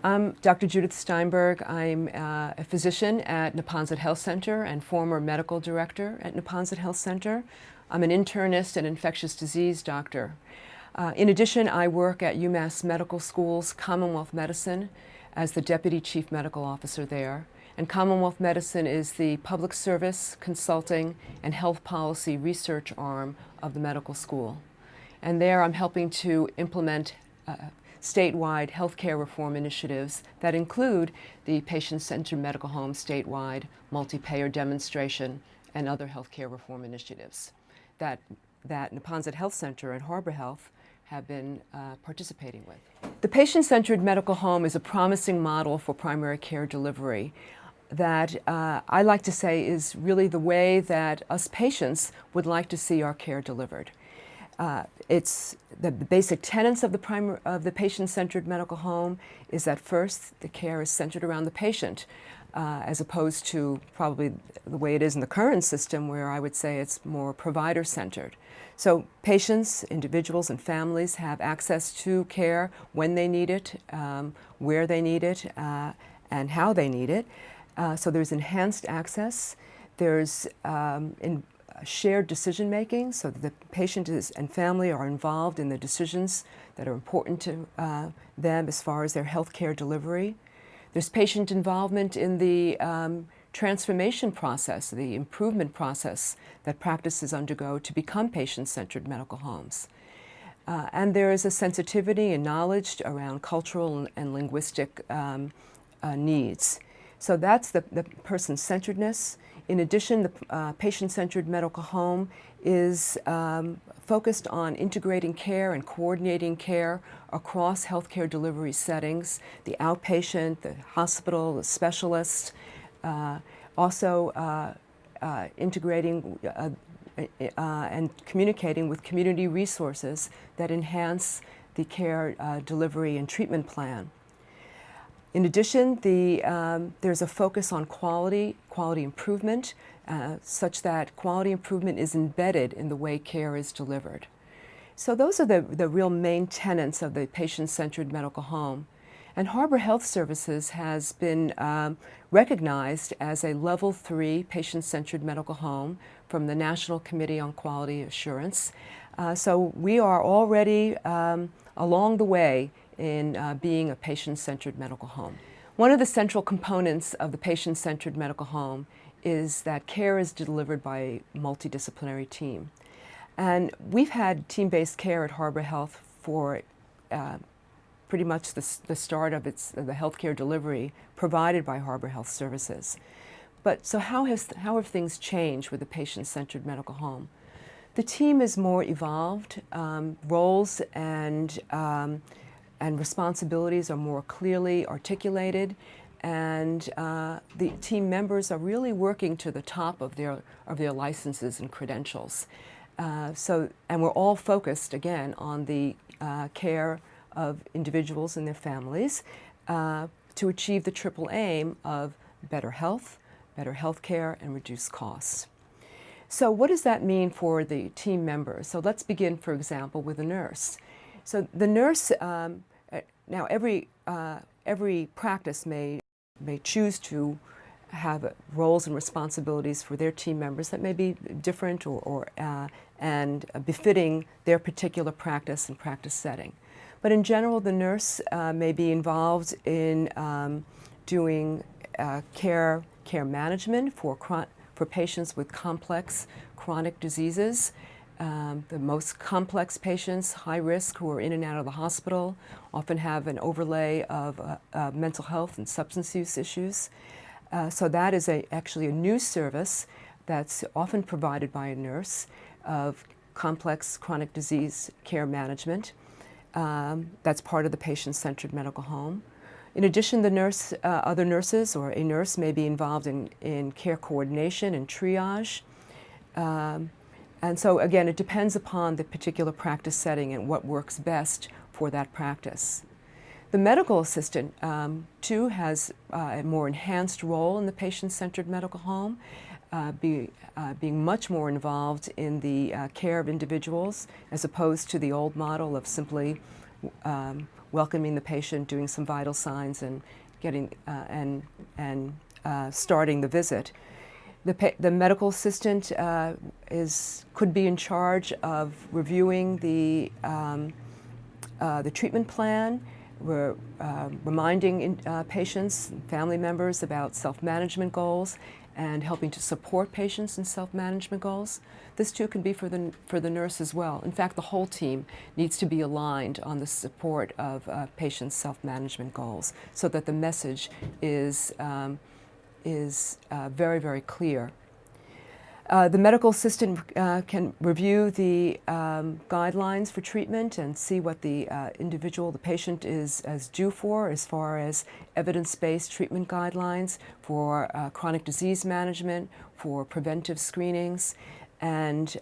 I'm Dr. Judith Steinberg. I'm a physician at Neponset Health Center and former medical director at Neponset Health Center. I'm an internist and infectious disease doctor. In addition, I work at UMass Medical School's Commonwealth Medicine as the Deputy Chief Medical Officer there. And Commonwealth Medicine is the public service, consulting, and health policy research arm of the medical school. And there I'm helping to implement statewide healthcare reform initiatives that include the patient-centered medical home statewide, multi-payer demonstration, and other healthcare reform initiatives that Neponset Health Center and Harbor Health have been participating with. The patient-centered medical home is a promising model for primary care delivery that I like to say is really the way that us patients would like to see our care delivered. It's the basic tenets of the patient-centered medical home is that first, the care is centered around the patient, as opposed to probably the way it is in the current system, where I would say it's more provider-centered. So patients, individuals, and families have access to care when they need it, where they need it, and how they need it. So there's enhanced access. There's shared decision making, so that the patient and family are involved in the decisions that are important to them as far as their health care delivery. There's patient involvement in the transformation process, the improvement process that practices undergo to become patient-centered medical homes. And there is a sensitivity and knowledge around cultural and linguistic needs. So that's the person-centeredness. In addition, the patient-centered medical home is focused on integrating care and coordinating care across healthcare delivery settings, the outpatient, the hospital, the specialist, also integrating and communicating with community resources that enhance the care delivery and treatment plan. In addition, there's a focus on quality improvement, such that quality improvement is embedded in the way care is delivered. So those are the real main tenets of the patient-centered medical home. And Harbor Health Services has been recognized as a Level 3 patient-centered medical home from the National Committee on Quality Assurance. So we are already along the way in being a patient-centered medical home. One of the central components of the patient-centered medical home is that care is delivered by a multidisciplinary team. And we've had team-based care at Harbor Health for pretty much the start of the healthcare delivery provided by Harbor Health Services. But so how have things changed with the patient-centered medical home? The team is more evolved. Roles and responsibilities are more clearly articulated, and the team members are really working to the top of their licenses and credentials. And we're all focused, again, on the care of individuals and their families to achieve the triple aim of better health care, and reduced costs. So what does that mean for the team members? So let's begin, for example, with a nurse. So the nurse, now every practice may choose to have roles and responsibilities for their team members that may be different and befitting their particular practice and practice setting. But in general, the nurse may be involved in doing care management for patients with complex chronic diseases. The most complex patients, high risk, who are in and out of the hospital, often have an overlay of mental health and substance use issues. So that is actually a new service that's often provided by a nurse of complex chronic disease care management. That's part of the patient-centered medical home. In addition, other nurses or a nurse may be involved in care coordination and triage. And so again, it depends upon the particular practice setting and what works best for that practice. The medical assistant, too, has a more enhanced role in the patient-centered medical home, being much more involved in the care of individuals, as opposed to the old model of simply welcoming the patient, doing some vital signs, and getting starting the visit. The medical assistant could be in charge of reviewing the treatment plan. We're reminding patients and family members about self-management goals and helping to support patients in self-management goals. This too can be for the nurse as well. In fact, the whole team needs to be aligned on the support of patients' self-management goals so that the message is very, very clear. The medical assistant can review the guidelines for treatment and see what the the patient is due for as far as evidence-based treatment guidelines for chronic disease management, for preventive screenings, and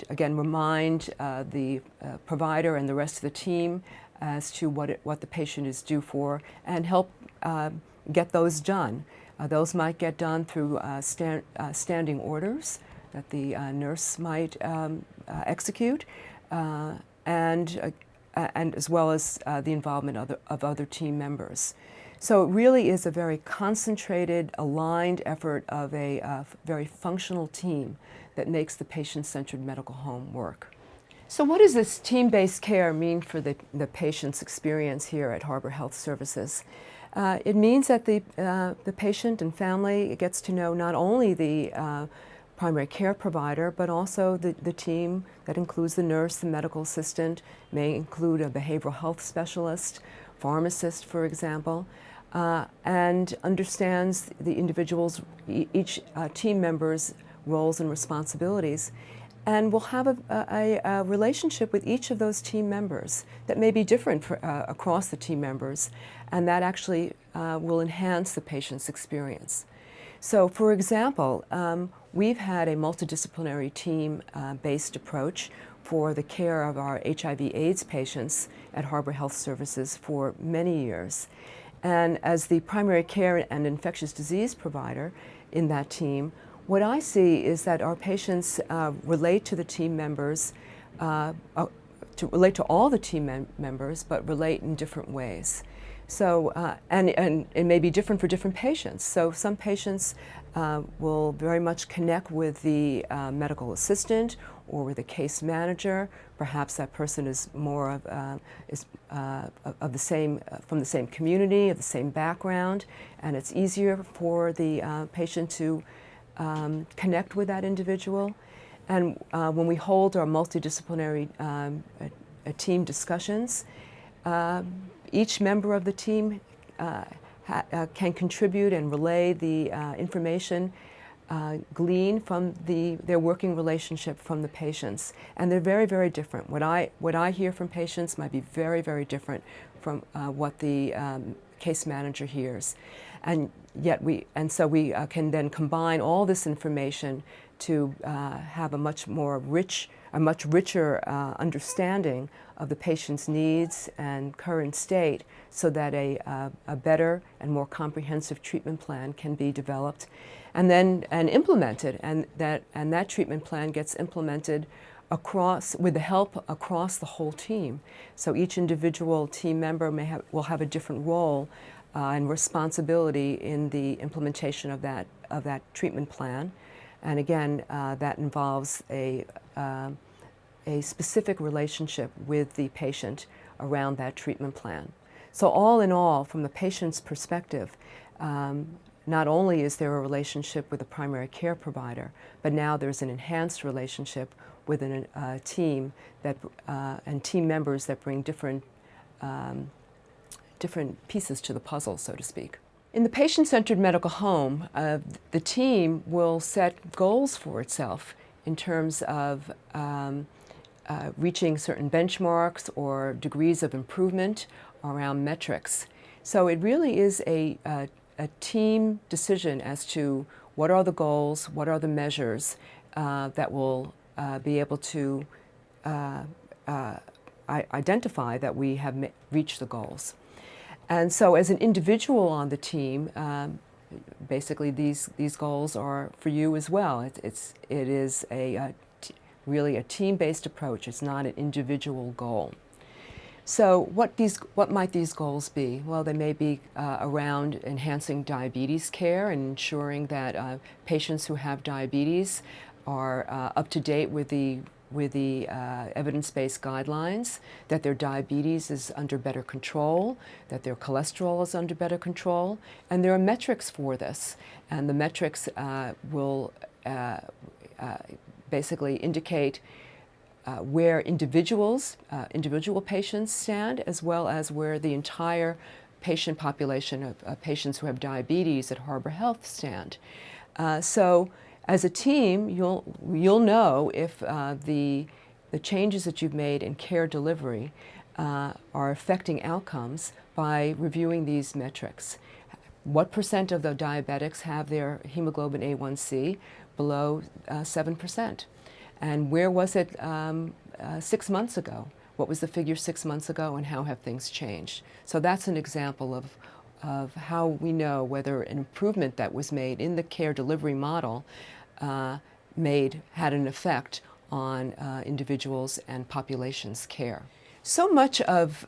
again remind the provider and the rest of the team as to what the patient is due for and help get those done. Those might get done through standing orders that the nurse might execute, and as well as the involvement of other team members. So it really is a very concentrated, aligned effort of a very functional team that makes the patient-centered medical home work. So what does this team-based care mean for the patient's experience here at Harbor Health Services? It means that the patient and family gets to know not only the primary care provider, but also the team that includes the nurse, the medical assistant, may include a behavioral health specialist, pharmacist, for example, and understands the individual's, each team member's roles and responsibilities, and will have a relationship with each of those team members that may be different across the team members, and that actually will enhance the patient's experience. So, for example, we've had a multidisciplinary team-based approach for the care of our HIV/AIDS patients at Harbor Health Services for many years. And as the primary care and infectious disease provider in that team, what I see is that our patients relate to the team members, relate to all the team members, but relate in different ways. So, and it may be different for different patients. So some patients will very much connect with the medical assistant or with a case manager. Perhaps that person is more of the same, from the same community, of the same background, and it's easier for the patient to connect with that individual. And when we hold our multidisciplinary team discussions, each member of the team can contribute and relay the information gleaned from their working relationship from the patients. And they're very, very different. What I hear from patients might be very, very different from what the case manager hears. And so we can then combine all this information to have a much richer understanding of the patient's needs and current state, so that a better and more comprehensive treatment plan can be developed and implemented, and that treatment plan gets implemented with the help across the whole team. So each individual team member will have a different role and responsibility in the implementation of that treatment plan. And again, that involves a specific relationship with the patient around that treatment plan. So all in all, from the patient's perspective, not only is there a relationship with a primary care provider, but now there's an enhanced relationship with a team and team members that bring different pieces to the puzzle, so to speak. In the patient-centered medical home, the team will set goals for itself in terms of reaching certain benchmarks or degrees of improvement around metrics. So it really is a team decision as to what are the goals, what are the measures that will be able to identify that we have reached the goals. And so as an individual on the team, basically these goals are for you as well. It is really a team-based approach. It's not an individual goal. So what might these goals be? Well, they may be around enhancing diabetes care and ensuring that patients who have diabetes are up to date with the evidence-based guidelines, that their diabetes is under better control, that their cholesterol is under better control, and there are metrics for this. And the metrics will basically indicate where individual patients stand, as well as where the entire patient population of patients who have diabetes at Harbor Health stand. So as a team, you'll know if the changes that you've made in care delivery are affecting outcomes by reviewing these metrics. What percent of the diabetics have their hemoglobin A1C below 7%? And where was it 6 months ago? What was the figure 6 months ago, and how have things changed? So that's an example of how we know whether an improvement that was made in the care delivery model had an effect on individuals and populations' care. So much of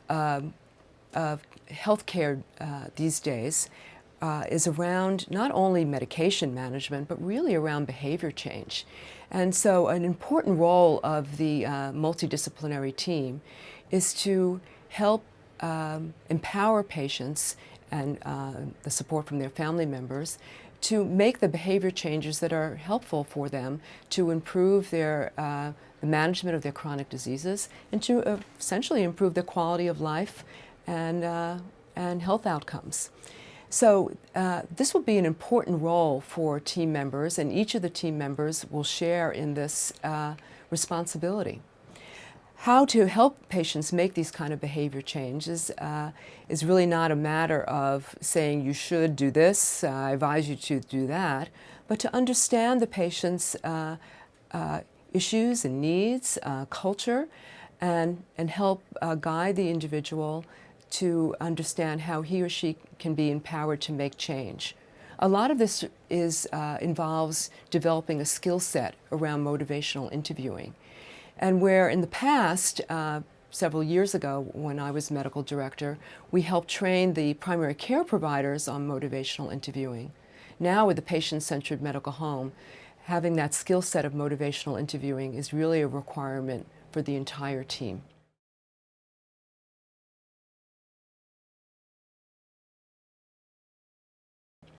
healthcare these days is around not only medication management, but really around behavior change. And so an important role of the multidisciplinary team is to help empower patients and the support from their family members to make the behavior changes that are helpful for them to improve the management of their chronic diseases and to essentially improve their quality of life and health outcomes. So this will be an important role for team members, and each of the team members will share in this responsibility. How to help patients make these kind of behavior changes is really not a matter of saying you should do this, I advise you to do that, but to understand the patient's issues and needs, culture, and help guide the individual to understand how he or she can be empowered to make change. A lot of this involves developing a skill set around motivational interviewing. And where in the past, several years ago when I was medical director, we helped train the primary care providers on motivational interviewing. Now with the patient-centered medical home, having that skill set of motivational interviewing is really a requirement for the entire team.